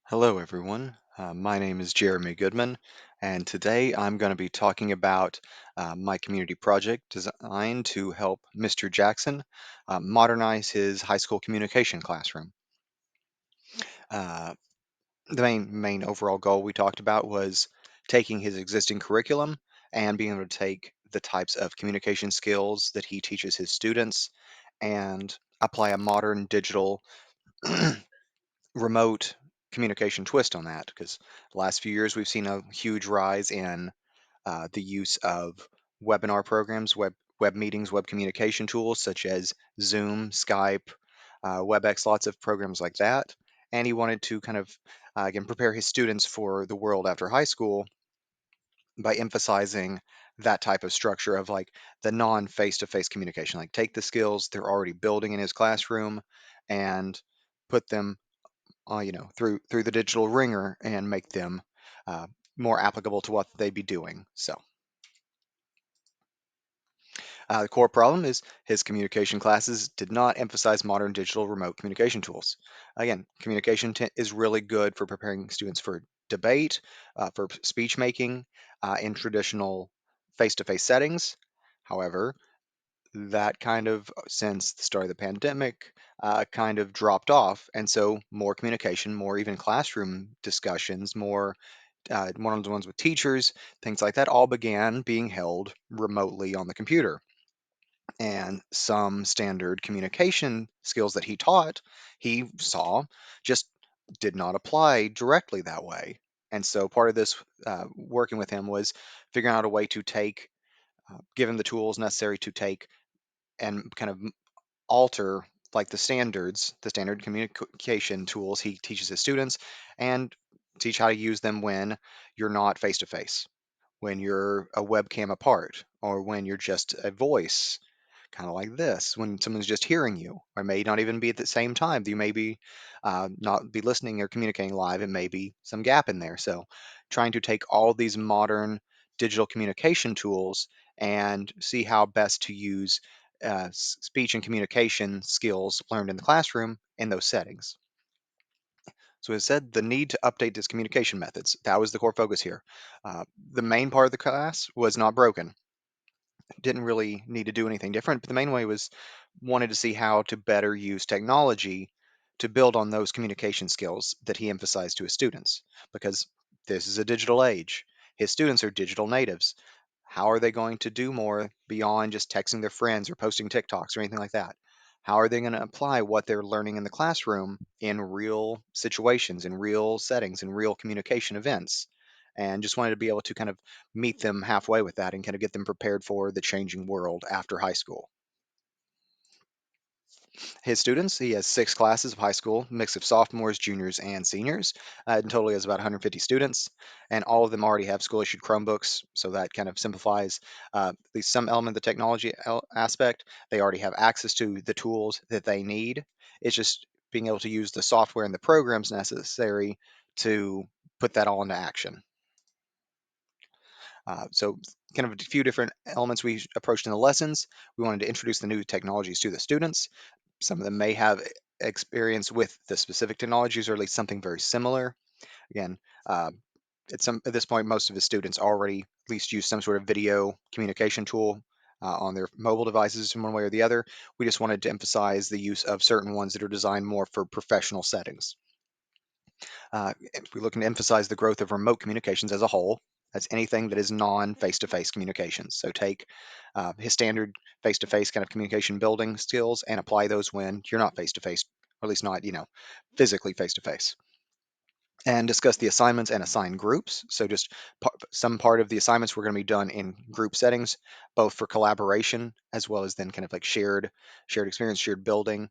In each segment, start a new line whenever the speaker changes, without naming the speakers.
Hello, everyone. My name is Jeremy Goodman, and today I'm going to be talking about my community project designed to help Mr. Jackson modernize his high school communication classroom. Uh, the main overall goal we talked about was taking his existing curriculum and being able to take the types of communication skills that he teaches his students and apply a modern digital remote communication twist on that because the last few years we've seen a huge rise in the use of webinar programs, web meetings, web communication tools such as Zoom, Skype, WebEx, lots of programs like that. And he wanted to kind of again prepare his students for the world after high school by emphasizing that type of structure of like the non face-to-face communication. Like take the skills they're already building in his classroom and put them through the digital ringer and make them uh, more applicable to what they'd be doing. So the core problem is his communication classes did not emphasize modern digital remote communication tools. Again, communication is really good for preparing students for debate, for speech making in traditional face-to-face settings. However, that kind of since the start of the pandemic kind of dropped off, and so more communication, more even classroom discussions, more one-on-ones with teachers, things like that, all began being held remotely on the computer. And some standard communication skills that he taught, he saw just did not apply directly that way. And so part of this working with him was figuring out a way to take, give him the tools necessary to take and kind of alter like the standard communication tools he teaches his students, and teach how to use them when you're not face to face, when you're a webcam apart, or when you're just a voice, kind of like this, when someone's just hearing you, or may not even be at the same time. You may be not be listening or communicating live. It may be some gap in there. So, trying to take all these modern digital communication tools and see how best to use speech and communication skills learned in the classroom in those settings. So it said the need to update his communication methods. That was the core focus here. The main part of the class was not broken, didn't really need to do anything different. But the main way was wanted to see how to better use technology to build on those communication skills that he emphasized to his students. Because this is a digital age. His students are digital natives. How are they going to do more beyond just texting their friends or posting TikToks or anything like that? How are they going to apply what they're learning in the classroom in real situations, in real settings, in real communication events? And just wanted to be able to kind of meet them halfway with that and kind of get them prepared for the changing world after high school. His students, he has 6 classes of high school, mix of sophomores, juniors, and seniors. In total, he has about 150 students, and all of them already have school-issued Chromebooks, so that kind of simplifies at least some element of the technology aspect. They already have access to the tools that they need. It's just being able to use the software and the programs necessary to put that all into action. So kind of a few different elements we approached in the lessons. We wanted to introduce the new technologies to the students. Some of them may have experience with the specific technologies, or at least something very similar. Again, uh, at this point, most of the students already at least use some sort of video communication tool on their mobile devices in one way or the other. We just wanted to emphasize the use of certain ones that are designed more for professional settings. We're looking to emphasize the growth of remote communications as a whole. That's anything that is non face-to-face communications. So take his standard face-to-face kind of communication building skills and apply those when you're not face-to-face, or at least not, physically face-to-face. And discuss the assignments and assign groups. So just some part of the assignments were going to be done in group settings, both for collaboration as well as then kind of like shared experience, shared building,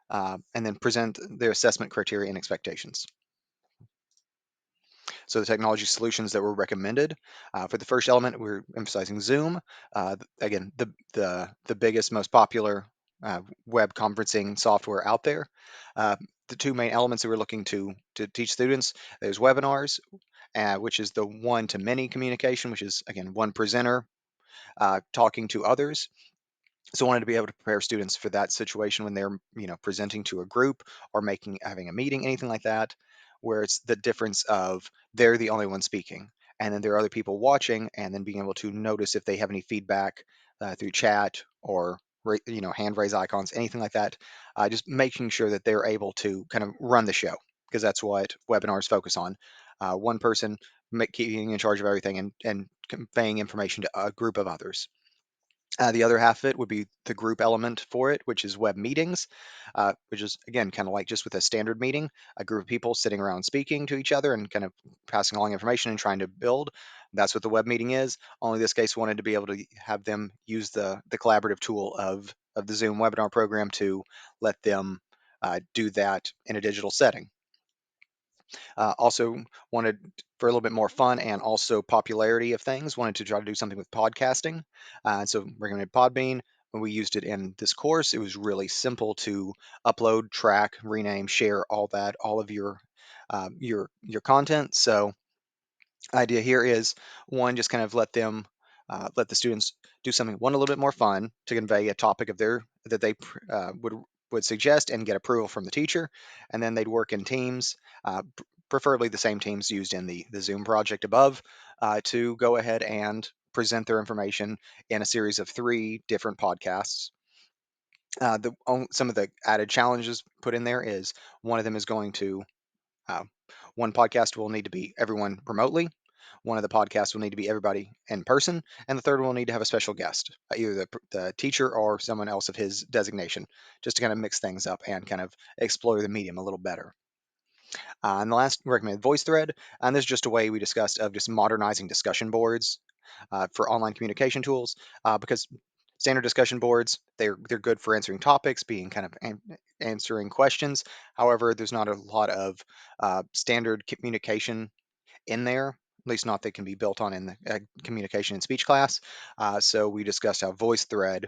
and then present their assessment criteria and expectations. So the technology solutions that were recommended for the first element, we're emphasizing Zoom. Again, the biggest, most popular web conferencing software out there. Uh, the two main elements that we're looking to teach students, there's webinars, which is the one-to-many communication, which is again one presenter talking to others. So I wanted to be able to prepare students for that situation when they're presenting to a group or making having a meeting, anything like that. where it's the difference of they're the only one speaking, and then there are other people watching, and then being able to notice if they have any feedback through chat or hand raise icons, anything like that. Just making sure that they're able to kind of run the show, because that's what webinars focus on. One person keeping in charge of everything and conveying information to a group of others. The other half of it would be the group element for it, which is web meetings, which is again kind of like just with a standard meeting, a group of people sitting around speaking to each other and kind of passing along information and trying to build. That's what the web meeting is. Only this case wanted to be able to have them use the collaborative tool of the Zoom webinar program to let them do that in a digital setting. Also wanted for a little bit more fun and also popularity of things, wanted to try to do something with podcasting. So recommended Podbean. When we used it in this course, it was really simple to upload, track, rename, share, all that, all of your content. So idea here is one, just kind of let the students do something one a little bit more fun to convey a topic of their that they would suggest and get approval from the teacher, and then they'd work in teams, preferably the same teams used in the Zoom project above, to go ahead and present their information in a series of 3 different podcasts. Some of the added challenges put in there is one of them is going to uh, one podcast will need to be everyone remotely. One of the podcasts will need to be everybody in person, and the third one will need to have a special guest, either the teacher or someone else of his designation, just to kind of mix things up and kind of explore the medium a little better. And the last recommended voice thread, and this is just a way we discussed of just modernizing discussion boards for online communication tools, because standard discussion boards they're good for answering topics, being kind of answering questions. However, there's not a lot of standard communication in there, at least not that can be built on in the communication and speech class. So we discussed how VoiceThread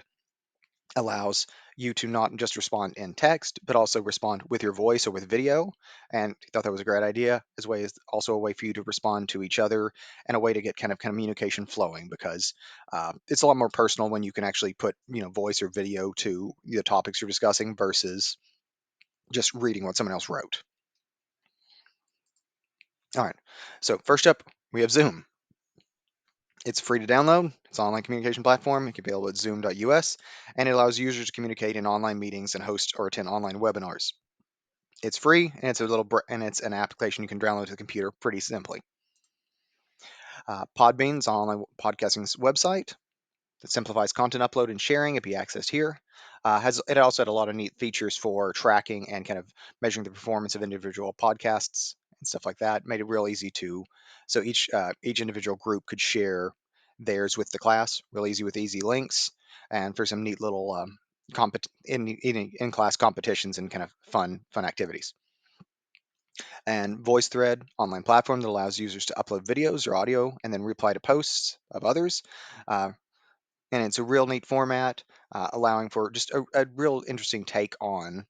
allows you to not just respond in text, but also respond with your voice or with video. And I thought that was a great idea, as well as also a way for you to respond to each other and a way to get kind of communication flowing, because it's a lot more personal when you can actually put voice or video to the topics you're discussing versus just reading what someone else wrote. All right. So first up, we have Zoom. It's free to download. It's an online communication platform. It can be available at zoom.us, and it allows users to communicate in online meetings and host or attend online webinars. It's free, and and it's an application you can download to the computer pretty simply. Podbean is an online podcasting website that simplifies content upload and sharing. It be accessed here. It also had a lot of neat features for tracking and kind of measuring the performance of individual podcasts and stuff like that. Made it real easy so each individual group could share theirs with the class, real easy with easy links, and for some neat little in class competitions and kind of fun activities. And VoiceThread, online platform that allows users to upload videos or audio and then reply to posts of others. Uh, and it's a real neat format, allowing for just a real interesting take on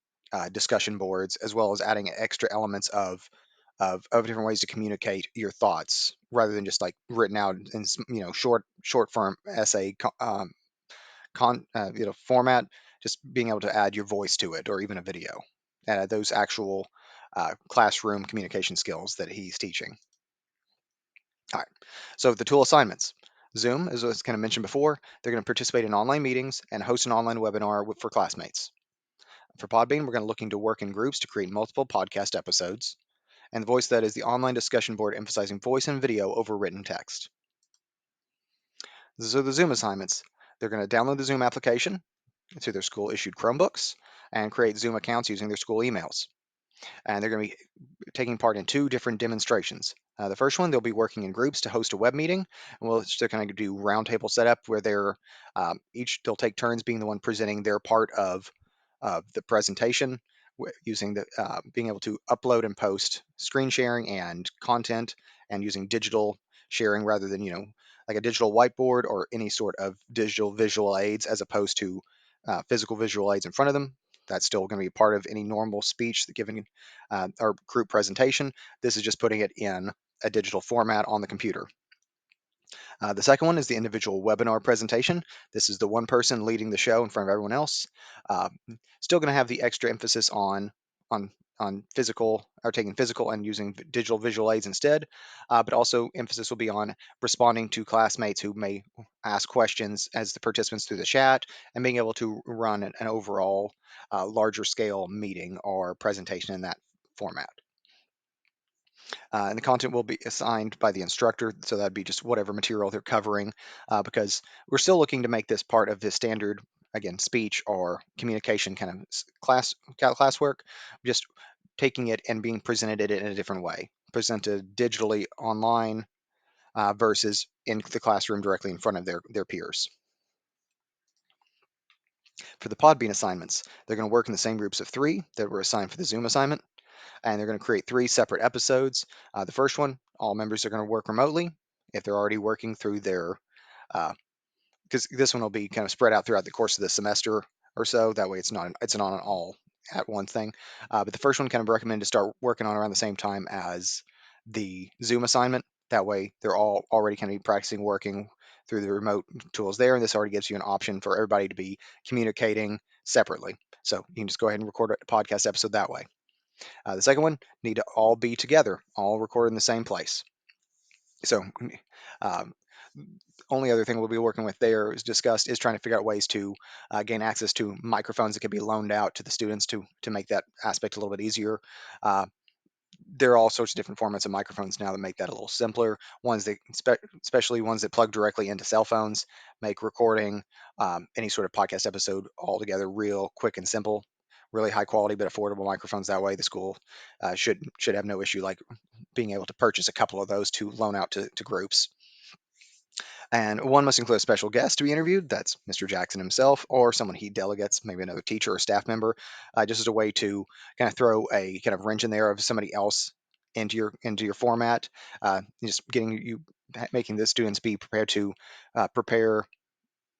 discussion boards, as well as adding extra elements of different ways to communicate your thoughts rather than just like written out in short form essay format. Just being able to add your voice to it or even a video, those actual classroom communication skills that he's teaching. All right. So the tool assignments. Zoom, as I was kind of mentioned before, they're going to participate in online meetings and host an online webinar for classmates. For Podbean, we're going to looking to work in groups to create multiple podcast episodes. And the voice that is the online discussion board emphasizing voice and video over written text. So the Zoom assignments, they're going to download the Zoom application through their school issued Chromebooks and create Zoom accounts using their school emails. And they're going to be taking part in 2 different demonstrations. The first one, they'll be working in groups to host a web meeting, and we'll just kind of do roundtable setup where they'll take turns being the one presenting their part of the presentation, using being able to upload and post screen sharing and content, and using digital sharing rather than like a digital whiteboard or any sort of digital visual aids, as opposed to physical visual aids in front of them. That's still going to be part of any normal speech that given or group presentation. This is just putting it in a digital format on the computer. The second one is the individual webinar presentation. This is the one person leading the show in front of everyone else. Uh, Still going to have the extra emphasis on on physical or taking physical and using digital visual aids instead. But also emphasis will be on responding to classmates who may ask questions as the participants through the chat, and being able to run an overall larger scale meeting or presentation in that format. And the content will be assigned by the instructor, so that'd be just whatever material they're covering, because we're still looking to make this part of the standard, again, speech or communication kind of classwork, just taking it and being presented it in a different way, presented digitally online versus in the classroom directly in front of their peers. For the Podbean assignments, they're going to work in the same groups of 3 that were assigned for the Zoom assignment, and they're going to create 3 separate episodes. The first one, all members are going to work remotely if they're already working through their, because this one will be kind of spread out throughout the course of the semester or so. That way, it's not an all at one thing. But the first one kind of recommend to start working on around the same time as the Zoom assignment. That way, they're all already kind of practicing working through the remote tools there, and this already gives you an option for everybody to be communicating separately. So you can just go ahead and record a podcast episode that way. The second one, need to all be together, all recorded in the same place. So, um, only other thing we'll be working with there is discussed is trying to figure out ways to gain access to microphones that can be loaned out to the students to make that aspect a little bit easier. Uh, there are all sorts of different formats of microphones now that make that a little simpler. Ones that, especially ones that plug directly into cell phones, make recording any sort of podcast episode altogether real quick and simple. Really high quality but affordable microphones. That way, the school should have no issue like being able to purchase a couple of those to loan out to groups. And one must include a special guest to be interviewed. That's Mr. Jackson himself or someone he delegates, maybe another teacher or staff member, just as a way to kind of throw a kind of wrench in there of somebody else into your format. Just getting you making the students be prepared to prepare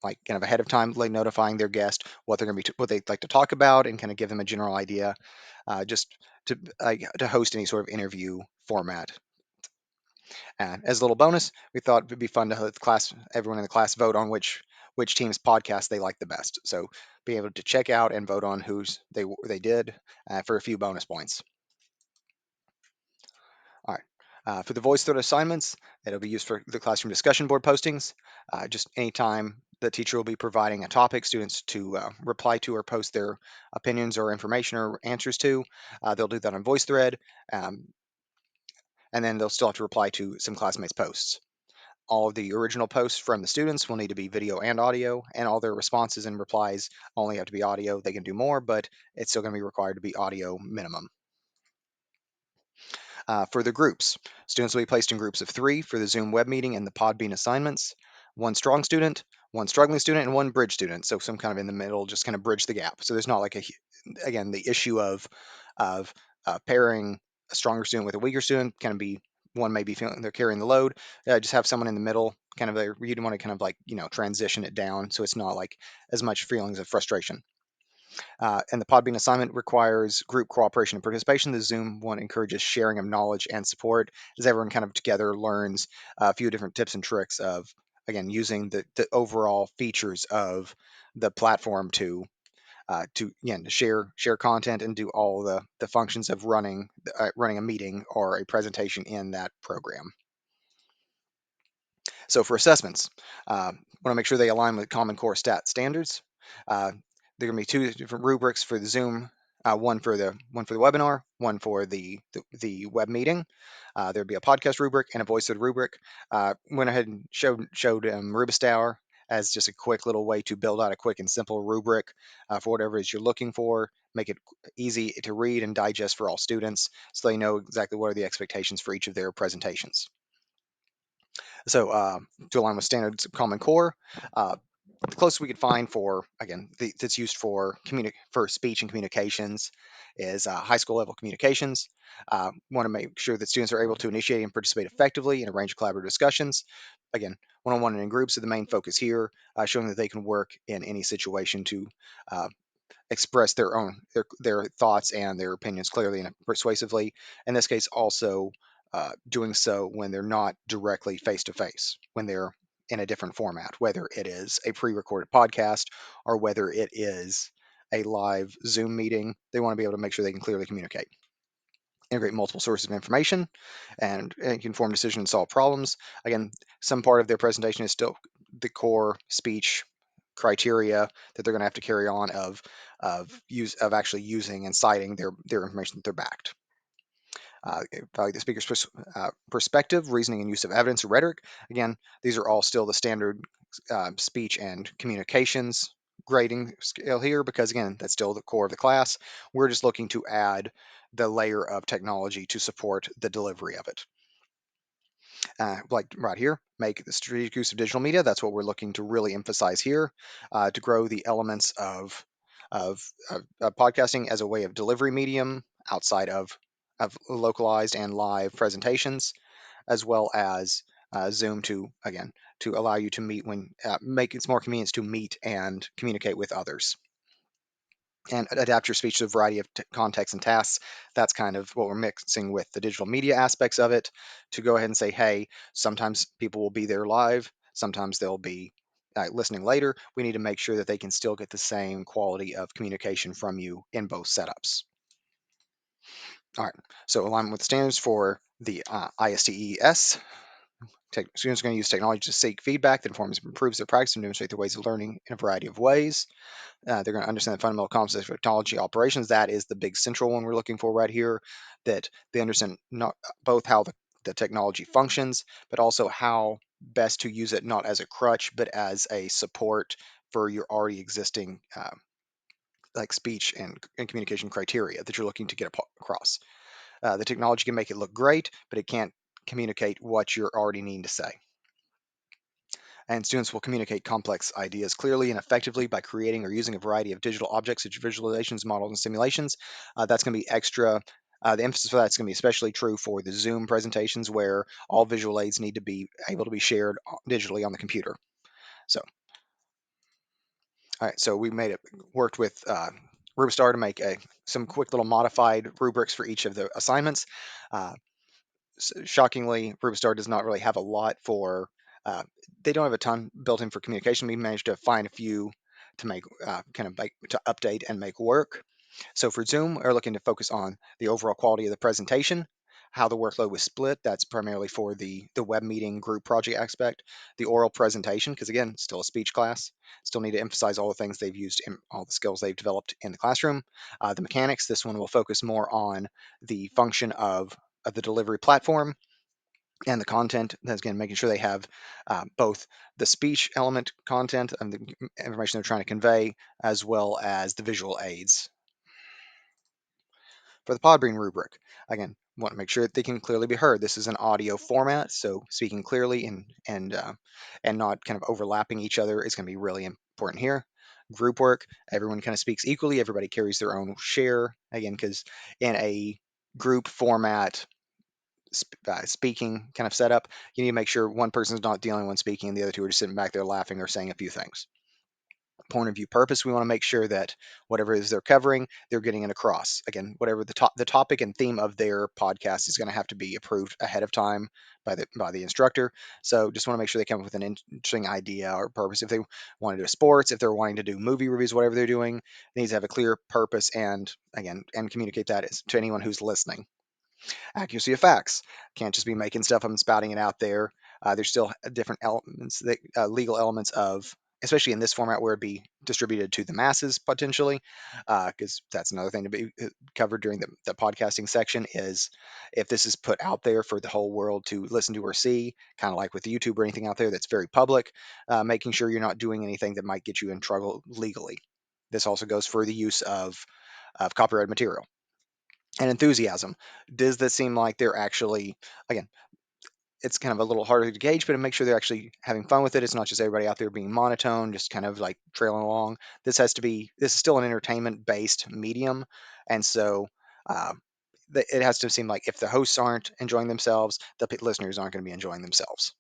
like kind of ahead of time, like notifying their guest what they're going to be what they'd like to talk about, and kind of give them a general idea, just to host any sort of interview format. And as a little bonus, we thought it would be fun to have everyone in the class vote on which team's podcast they like the best. So be able to check out and vote on whose they did for a few bonus points. All right. For the voice thread assignments, it'll be used for the classroom discussion board postings. Just anytime the teacher will be providing a topic, students to reply to or post their opinions or information or answers to, they'll do that on voice thread, um, and then they'll still have to reply to some classmates' posts. All of the original posts from the students will need to be video and audio, and all their responses and replies only have to be audio. They can do more, but it's still going to be required to be audio minimum. For the groups, students will be placed in groups of 3 for the Zoom web meeting and the Podbean assignments. One strong student, one struggling student, and one bridge student. So some kind of in the middle, just kind of bridge the gap. So there's not like again, the issue of pairing a stronger student with a weaker student can be one may be feeling they're carrying the load. Just have someone in the middle, kind of there. You'd want to kind of like transition it down so it's not like as much feelings of frustration. And the Podbean assignment requires group cooperation and participation. The Zoom one encourages sharing of knowledge and support as everyone kind of together learns a few different tips and tricks of, again, using the overall features of the platform to again to share content and do all the functions of running a meeting or a presentation in that program. So for assessments, want to make sure they align with Common Core stat standards. Uh, there are going to be 2 different rubrics for the Zoom, one for the webinar, one for the web meeting. There'll be a podcast rubric and a voice rubric. Went ahead and showed Rubistower as just a quick little way to build out a quick and simple rubric for whatever it is you're looking for. Make it easy to read and digest for all students, so they know exactly what are the expectations for each of their presentations. So to align with standards of Common Core, the closest we could find for, again, that's used for speech and communications is high school level communications. Want to make sure that students are able to initiate and participate effectively in a range of collaborative discussions. Again, one-on-one and in groups are the main focus here, showing that they can work in any situation to uh, express their thoughts and their opinions clearly and persuasively. In this case, also doing so when they're not directly face to face, when they're in a different format, whether it is a pre-recorded podcast or whether it is a live Zoom meeting. They want to be able to make sure they can clearly communicate. integrate multiple sources of information, and can form decisions and solve problems. Again, some part of their presentation is still the core speech criteria that they're going to have to carry on of actually using and citing their information that they're backed. Value the speaker's perspective, reasoning, and use of evidence or rhetoric. Again, these are all still the standard speech and communications grading scale here because, again, that's still the core of the class. We're just looking to add the layer of technology to support the delivery of it. Like right here, make the strategic use of digital media. That's what we're looking to really emphasize here to grow the elements of podcasting as a way of delivery medium outside of localized and live presentations, as well as Zoom to again to allow you to meet when make it more convenient to meet and communicate with others and adapt your speech to a variety of contexts and tasks. That's kind of what we're mixing with the digital media aspects of it to go ahead and say, hey, sometimes people will be there live, sometimes they'll be listening later. We need to make sure that they can still get the same quality of communication from you in both setups. All right, so alignment with standards for the ISTES. Students are going to use technology to seek feedback that informs and improves their practice and demonstrate their ways of learning in a variety of ways. They're going to understand the fundamental concepts of technology operations. That is the big central one we're looking for right here, that they understand not both how the technology functions, but also how best to use it not as a crutch, but as a support for your already existing like speech and communication criteria that you're looking to get across. The technology can make it look great, but it can't communicate what you're already needing to say. And students will communicate complex ideas clearly and effectively by creating or using a variety of digital objects such as visualizations, models, and simulations. That's going to be extra. The emphasis for that's going to be especially true for the Zoom presentations where all visual aids need to be able to be shared digitally on the computer. So, all right, so we made it worked with Rubistar to make some quick little modified rubrics for each of the assignments. Uh, Shockingly, Rubistar does not really have a lot for. Uh, they don't have a ton built in for communication. We managed to find a few to make to update and make work. So for Zoom, we're looking to focus on the overall quality of the presentation, how the workload was split. That's primarily for the web meeting group project aspect, the oral presentation, because again, still a speech class. Still need to emphasize all the things they've used in all the skills they've developed in the classroom. The mechanics. This one will focus more on the function of the delivery platform and the content. That's again making sure they have both the speech element content and the information they're trying to convey, as well as the visual aids. For the Podbean rubric, again, want to make sure that they can clearly be heard. This is an audio format, so speaking clearly and not kind of overlapping each other is going to be really important here. Group work, everyone kind of speaks equally. Everybody carries their own share. Again, because in a group format, speaking kind of setup, you need to make sure one person's not the only one speaking and the other two are just sitting back there laughing or saying a few things. Point of view purpose, we want to make sure that whatever it is they're covering, they're getting it across. Again, whatever the topic and theme of their podcast is going to have to be approved ahead of time by the instructor. So just want to make sure they come up with an interesting idea or purpose. If they want to do sports, if they're wanting to do movie reviews, whatever they're doing, they need to have a clear purpose and again and communicate that to anyone who's listening. Accuracy of facts. Can't just be making stuff up and spouting it out there. There's still different elements, legal elements of, especially in this format where it'd be distributed to the masses potentially, because that's another thing to be covered during the podcasting section is if this is put out there for the whole world to listen to or see, kind of like with YouTube or anything out there that's very public, making sure you're not doing anything that might get you in trouble legally. This also goes for the use of copyrighted material and enthusiasm. Does this seem like they're actually, again, it's kind of a little harder to gauge, but to make sure they're actually having fun with it. It's not just everybody out there being monotone, just kind of like trailing along. This is still an entertainment based medium. And so uh, it has to seem like if the hosts aren't enjoying themselves, the listeners aren't going to be enjoying themselves.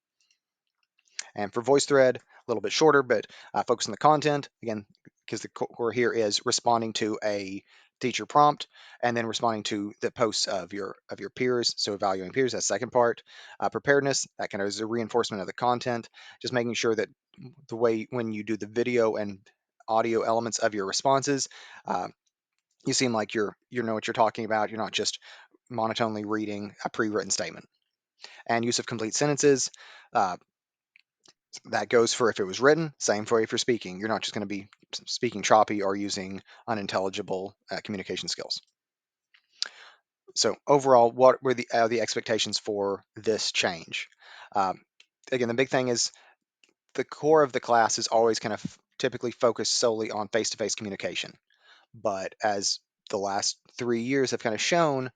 And for VoiceThread, a little bit shorter, but focus on the content. Again, because the core here is responding to a teacher prompt and then responding to the posts of your peers. So evaluating peers, that second part. Preparedness, that kind of is a reinforcement of the content. Just making sure that the way when you do the video and audio elements of your responses, uh, you seem like you know what you're talking about. You're not just monotonely reading a pre-written statement. And use of complete sentences, uh, that goes for if it was written, same for if you're speaking. You're not just going to be speaking choppy or using unintelligible communication skills. So overall, what were the expectations for this change? Um, Again, the big thing is the core of the class is always kind of typically focused solely on face-to-face communication. But as the last 3 years have kind of shown,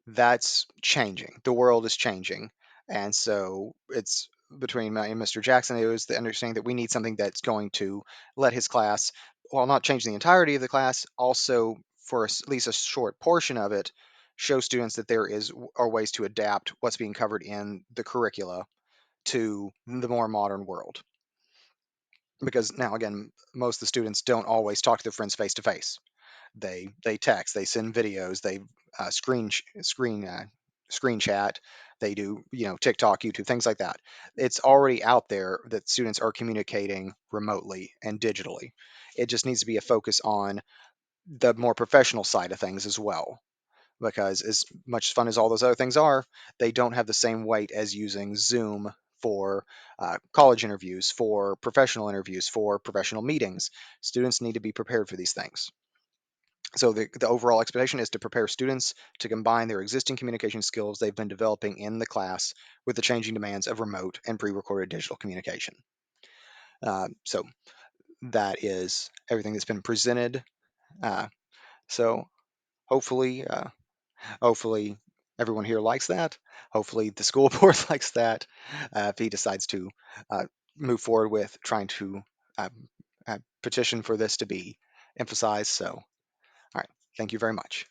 that's changing. The world is changing. And so it's between me and Mr. Jackson, it was the understanding that we need something that's going to let his class, while not change the entirety of the class, also for at least a short portion of it, show students that there are ways to adapt what's being covered in the curricula to the more modern world. Because now, again, most of the students don't always talk to their friends face to face. They text, they send videos, they screen chat, they do TikTok, YouTube, things like that. It's already out there that students are communicating remotely and digitally. It just needs to be a focus on the more professional side of things as well. Because as much fun as all those other things are, they don't have the same weight as using Zoom for college interviews, for professional interviews, for professional meetings. Students need to be prepared for these things. So the overall expectation is to prepare students to combine their existing communication skills they've been developing in the class with the changing demands of remote and pre-recorded digital communication. So that is everything that's been presented. Uh, so hopefully, hopefully everyone here likes that. Hopefully the school board likes that. If he decides to uh, move forward with trying to uh, petition for this to be emphasized. So, all right, thank you very much.